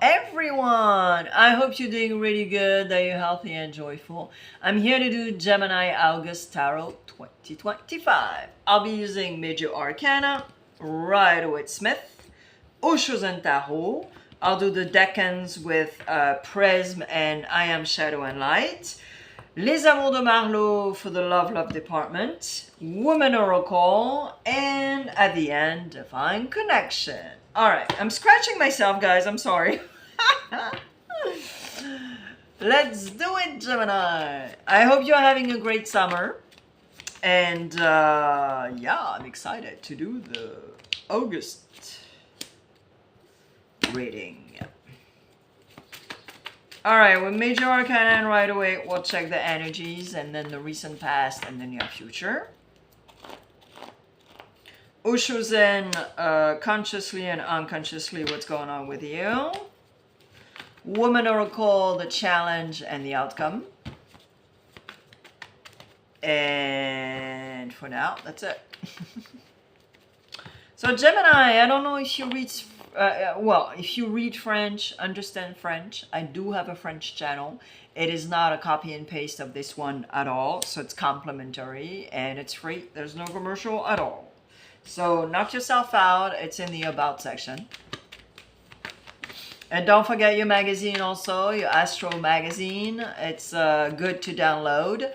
everyone. I hope you're doing really good, that you're healthy and joyful. I'm here to do Gemini August Tarot 2025. I'll be using Major Arcana, Rider-Waite Smith, Osho's and Tarot. I'll do the decans with Prism and I Am Shadow and Light. Les Amours de Marlowe for the love department, Woman Oracle, and at the end, Divine Connection. All right, I'm scratching myself, guys. I'm sorry. Let's do it, Gemini. I hope you're having a great summer. And yeah, I'm excited to do the August reading. All right, with Major Arcana and right away, we'll check the energies and then the recent past and the near future. Osho's in consciously and unconsciously what's going on with you. Woman Oracle, the challenge and the outcome. And for now, that's it. So Gemini, I don't know if you read, well, if you read French, understand French, I do have a French channel. It is not a copy and paste of this one at all. So it's complimentary and it's free. There's no commercial at all. So knock yourself out. It's in the About section. And don't forget your magazine also, your Astro magazine. It's good to download.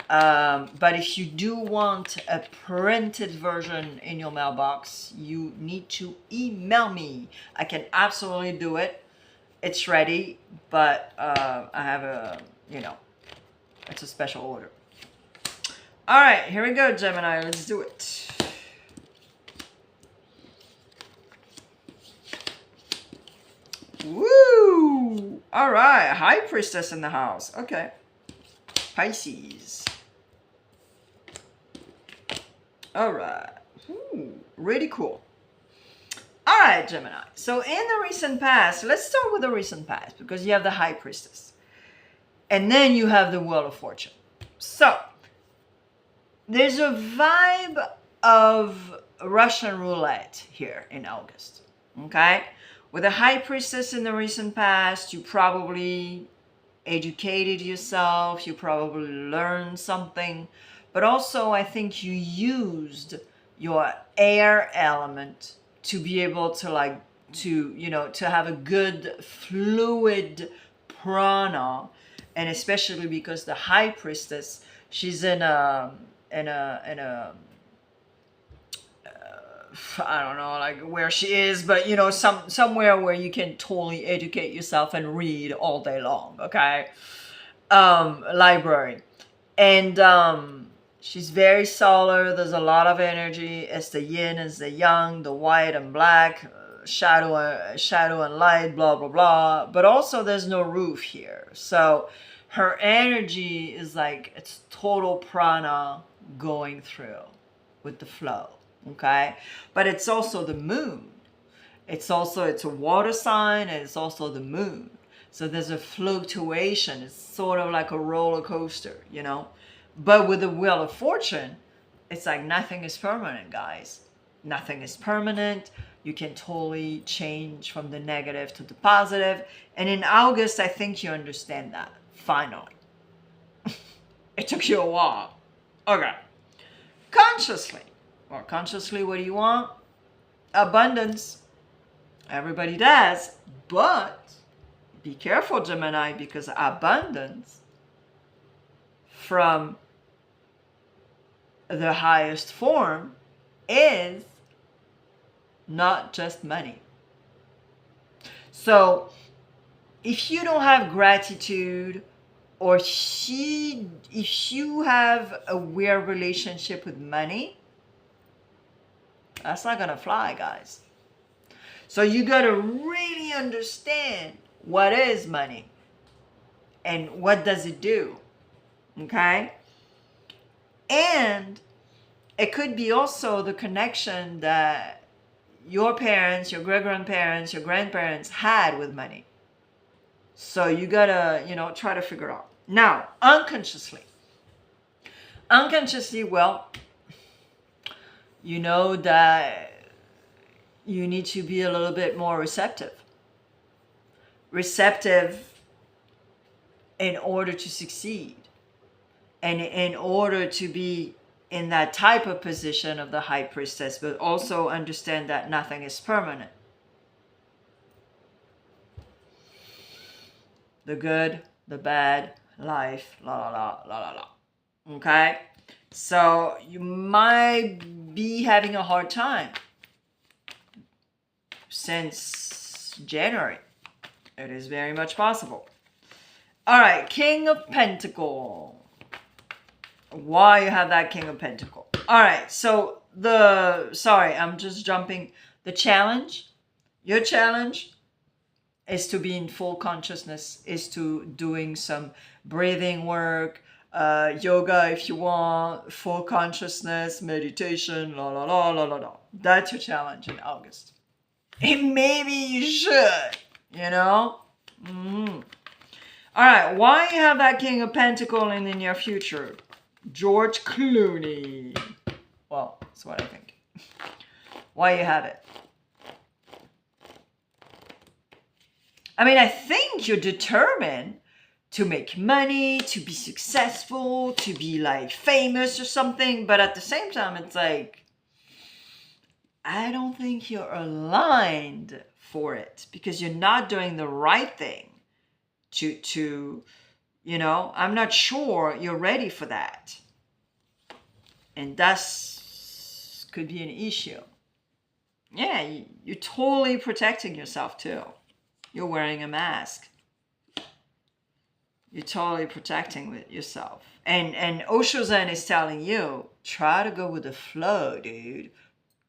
But if you do want a printed version in your mailbox, you need to email me. I can absolutely do it. It's ready, but I have a, you know, it's a special order. All right, here we go, Gemini. Let's do it. Woo! All right, High Priestess in the house. Okay. Pisces. All right. Ooh, really cool. All right, Gemini. So in the recent past, let's start with the recent past because you have the High Priestess. And then you have the Wheel of Fortune. So there's a vibe of Russian roulette here in August. Okay? With the High Priestess in the recent past, you probably educated yourself, you probably learned something, but also I think you used your air element to be able to to have a good fluid prana, and especially because the High Priestess, she's in a I don't know, like where she is, but you know, somewhere where you can totally educate yourself and read all day long, okay? Library. And she's very solar. There's a lot of energy. It's the yin, it's the yang, the white and black, shadow and light, blah, blah, blah. But also there's no roof here. So her energy is like, it's total prana going through with the flow. Okay, but it's also the moon. It's a water sign, and it's also the moon. So there's a fluctuation. It's sort of like a roller coaster, you know. But with the Wheel of Fortune, it's like nothing is permanent, guys. Nothing is permanent. You can totally change from the negative to the positive. And in August, I think you understand that, finally. It took you a while. Okay. Consciously. Or consciously, what do you want? Abundance. Everybody does. But be careful, Gemini, because abundance from the highest form is not just money. So if you don't have gratitude, or if you have a weird relationship with money, that's not gonna fly, guys. So you gotta really understand what is money and what does it do, okay? And it could be also the connection that your parents, your great-grandparents, your grandparents had with money. So you gotta, try to figure out. Now, unconsciously, well, you know that you need to be a little bit more receptive. receptive in order to succeed, and in order to be in that type of position of the high priestess, but also understand that nothing is permanent. The good, the bad, life, la la la la la la. Okay? So you might be having a hard time since January. It is very much possible. All right, King of Pentacle. Why you have that King of Pentacle? All right, so sorry, I'm just jumping. The challenge, your challenge is to be in full consciousness, is to doing some breathing work, yoga if you want, full consciousness, meditation, la la la la la la. That's your challenge in August. And maybe you should, you know? All right, why you have that King of Pentacle in the near future? George Clooney. Well, that's what I think. Why you have it? I mean, I think you're determined to make money, to be successful, to be like famous or something. But at the same time, it's like, I don't think you're aligned for it because you're not doing the right thing to you know, I'm not sure you're ready for that. And that's could be an issue. Yeah, you're totally protecting yourself too. You're wearing a mask. You're totally protecting with yourself. And Osho Zen is telling you, try to go with the flow, dude.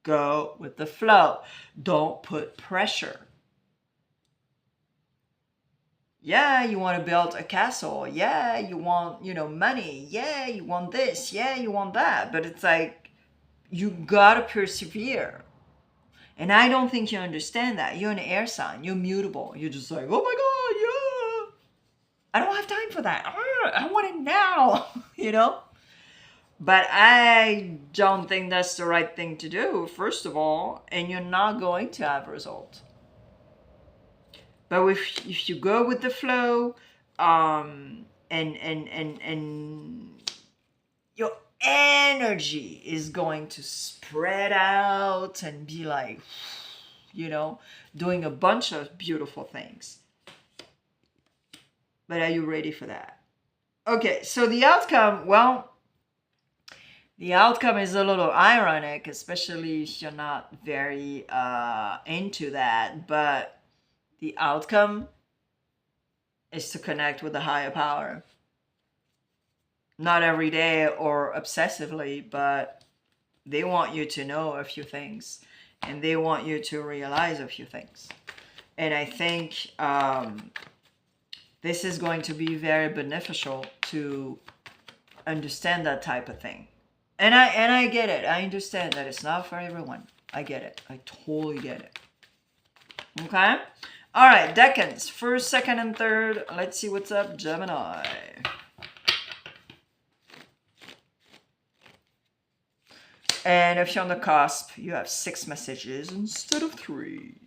Go with the flow. Don't put pressure. Yeah, you want to build a castle. Yeah, you want, you know, money. Yeah, you want this. Yeah, you want that. But it's like, you gotta persevere. And I don't think you understand that. You're an air sign. You're mutable. You're just like, oh my God, yeah. I don't have time for that. I want it now, you know? But I don't think that's the right thing to do, first of all. And you're not going to have results. But if you go with the flow, and your energy is going to spread out and be like, you know, doing a bunch of beautiful things. But are you ready for that? Okay, so the outcome, well, the outcome is a little ironic, especially if you're not very into that, but the outcome is to connect with the higher power. Not every day or obsessively, but they want you to know a few things and they want you to realize a few things. And I think this is going to be very beneficial to understand that type of thing. And I get it. I understand that it's not for everyone. I get it. I totally get it. Okay? All right, decans. First, second, and third. Let's see what's up, Gemini. And if you're on the cusp, you have 6 messages instead of 3.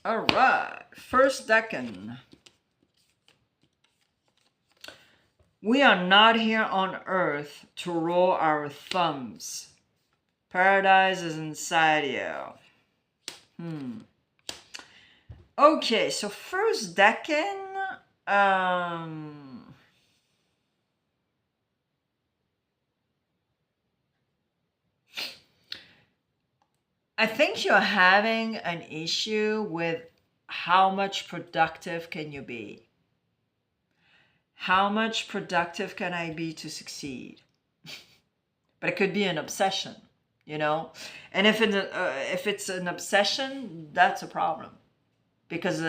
All right, first decan. We are not here on earth to roll our thumbs. Paradise is inside you. Okay, so first decan. I think you're having an issue with how much productive can you be? How much productive can I be to succeed? But it could be an obsession, you know? And if it's an obsession, that's a problem. because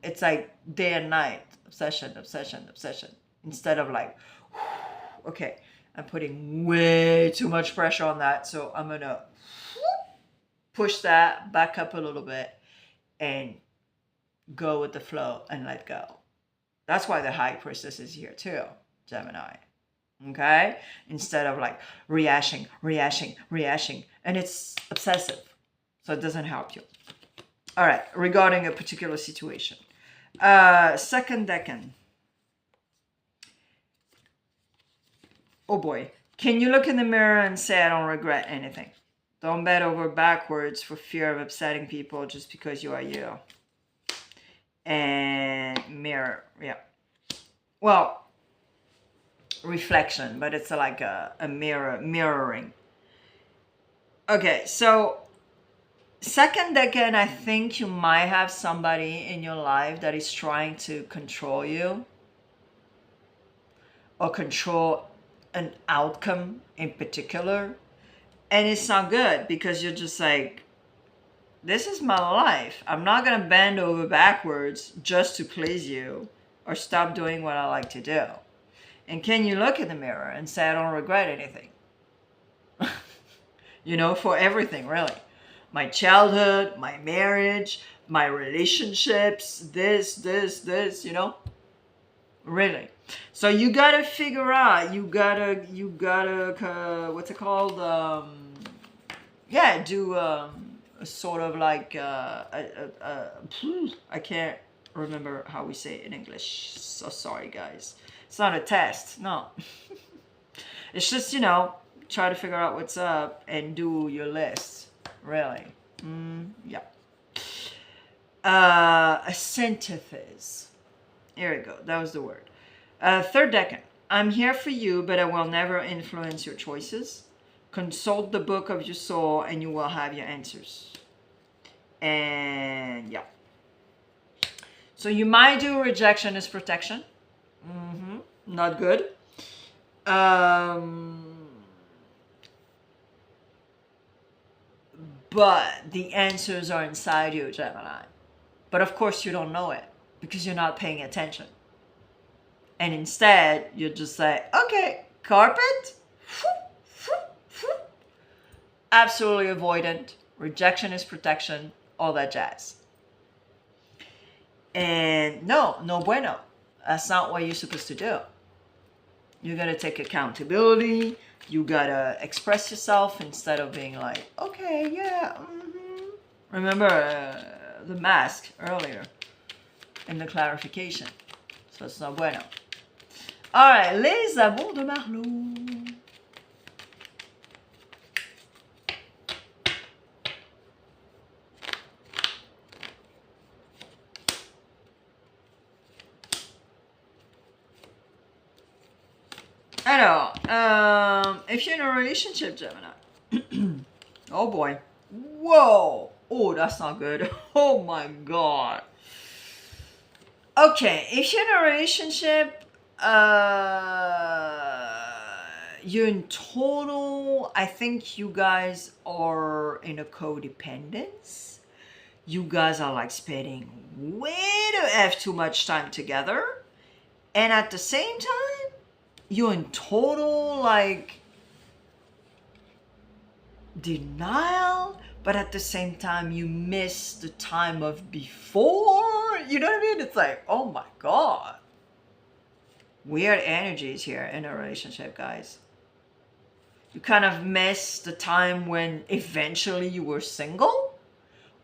it's like day and night, obsession, obsession, obsession, instead of like, okay, I'm putting way too much pressure on that, so I'm gonna push that back up a little bit and go with the flow and let go. That's why the High Priestess is here too, Gemini. Okay? Instead of like reacting, and it's obsessive. So it doesn't help you. All right, regarding a particular situation. Second decan. Oh boy. Can you look in the mirror and say, I don't regret anything? Don't bend over backwards for fear of upsetting people just because you are you. And mirror, yeah. Well, reflection, but it's like a mirroring. Okay, so second decan, I think you might have somebody in your life that is trying to control you or control an outcome in particular. And it's not good because you're just like, this is my life. I'm not going to bend over backwards just to please you or stop doing what I like to do. And can you look in the mirror and say, I don't regret anything? You know, for everything, really. My childhood, my marriage, my relationships, this, you know? Really. So you gotta figure out, you gotta, what's it called? Do a sort of like, I can't remember how we say it in English. So sorry, guys. It's not a test, no. It's just, you know, try to figure out what's up and do your list, really. Yeah. A synthesis. Here we go. That was the word. Third decan. I'm here for you, but I will never influence your choices. Consult the book of your soul and you will have your answers. And yeah. So you might do rejection as protection. Not good. But the answers are inside you, Gemini. But of course you don't know it because you're not paying attention. And instead, you're just like, okay, carpet. Absolutely avoidant. Rejection is protection. All that jazz. And no bueno. That's not what you're supposed to do. You gotta take accountability. You gotta express yourself instead of being like, okay, yeah. Remember the mask earlier in the clarification. So it's not bueno. All right, les amours de Marlowe. Alors, if you're in a relationship, Gemini. Oh boy. Whoa. Oh, that's not good. Oh my God. Okay, if you're in a relationship, you're in total, I think you guys are in a codependence. You guys are like spending way the F too much time together. And at the same time, you're in total like denial, but at the same time you miss the time of before. You know what I mean? It's like, oh my God. Weird energies here in a relationship, guys. You kind of miss the time when eventually you were single,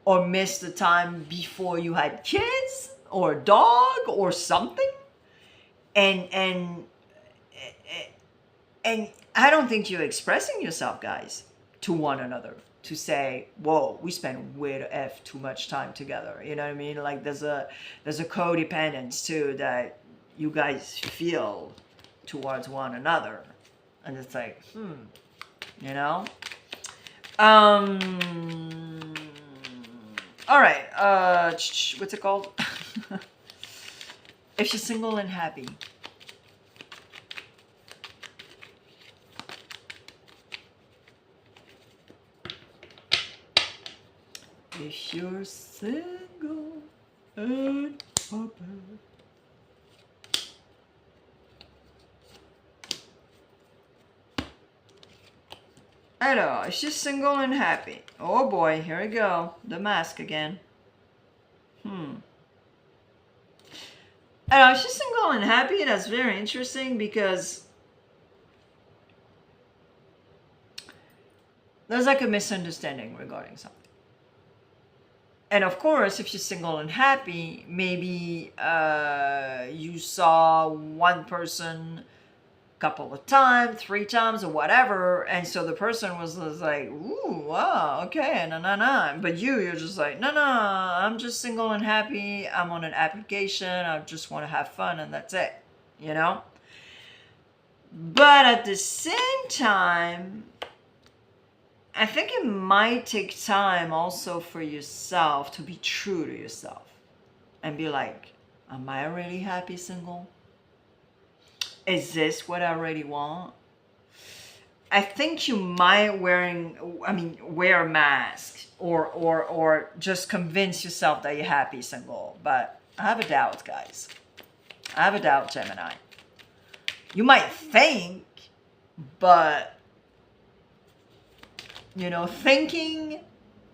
or miss the time before you had kids or a dog or something. And I don't think you're expressing yourself, guys, to one another to say, whoa, we spend way the F too much time together. You know what I mean? Like there's a codependence too that you guys feel towards one another. And it's like, you know? All right, what's it called? If you're single and happy. If you're single and puppet. Hello, is she single and happy? Oh boy, here we go. The mask again. Hello, she's single and happy. That's very interesting because there's like a misunderstanding regarding something. And of course, if you're single and happy, maybe you saw one person a couple of times, 3 times, or whatever, and so the person was like, "Ooh, wow, okay, no." But you're just like, no, I'm just single and happy. I'm on an application. I just want to have fun, and that's it, you know. But at the same time, I think it might take time also for yourself to be true to yourself and be like, am I really happy single? Is this what I really want? I think you might wear a mask or just convince yourself that you're happy single. But I have a doubt, guys. I have a doubt, Gemini. You might think, but you know, thinking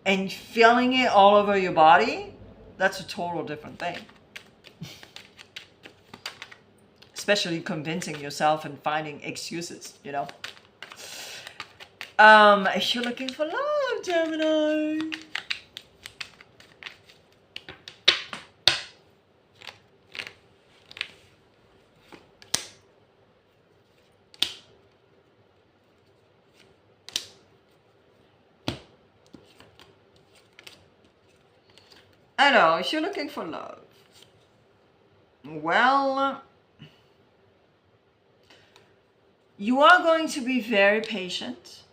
and feeling it all over your body, that's a total different thing. Especially convincing yourself and finding excuses, you know. If you're looking for love, Gemini. I know, if you're looking for love, well, you are going to be very patient.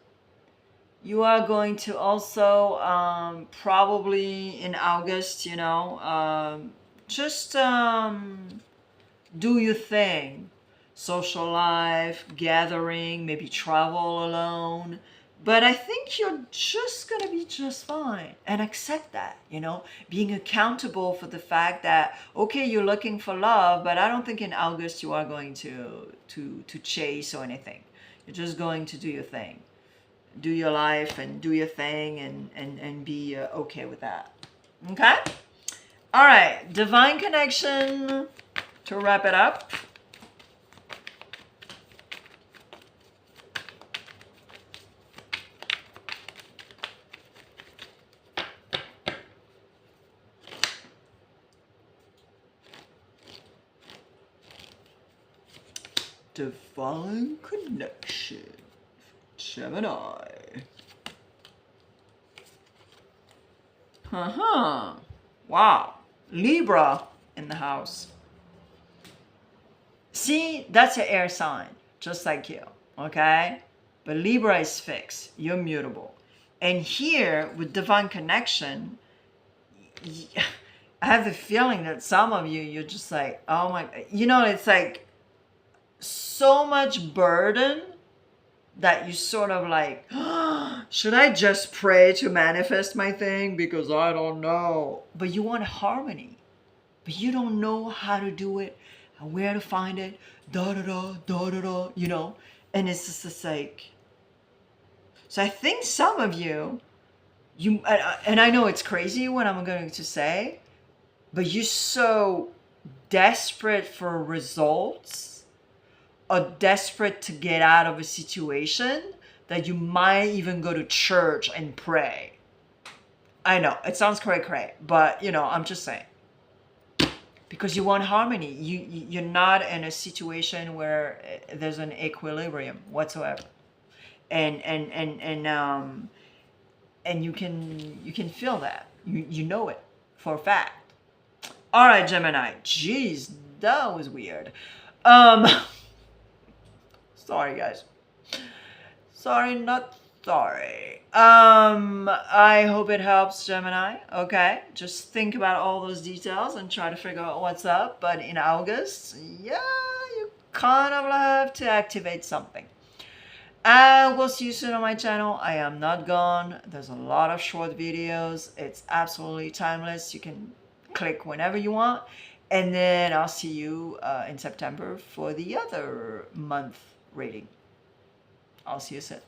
You are going to also probably in August, you know, just do your thing. Social life, gathering, maybe travel alone. But I think you're just going to be just fine and accept that, you know, being accountable for the fact that, okay, you're looking for love, but I don't think in August you are going to chase or anything. You're just going to do your thing, do your life and do your thing and be okay with that. Okay? All right. Divine connection to wrap it up. Divine connection, Gemini. Wow. Libra in the house. See, that's an air sign, just like you, okay? But Libra is fixed. You're mutable. And here, with divine connection, I have the feeling that some of you, you're just like, oh my, you know, it's like, so much burden that you sort of like, oh, should I just pray to manifest my thing? Because I don't know. But you want harmony. But you don't know how to do it, where to find it, you know? And it's just like, so I think some of you, and I know it's crazy what I'm going to say, but you're so desperate for results, or desperate to get out of a situation that you might even go to church and pray. I know, it sounds cray, but you know, I'm just saying. Because you want harmony. You're not in a situation where there's an equilibrium whatsoever. And you can feel that. You know it for a fact. All right, Gemini. Jeez, that was weird. Sorry, guys. Sorry, not sorry. I hope it helps, Gemini. Okay, just think about all those details and try to figure out what's up. But in August, yeah, you kind of have to activate something. I will see you soon on my channel. I am not gone. There's a lot of short videos. It's absolutely timeless. You can click whenever you want. And then I'll see you in September for the other month reading. I'll see you soon.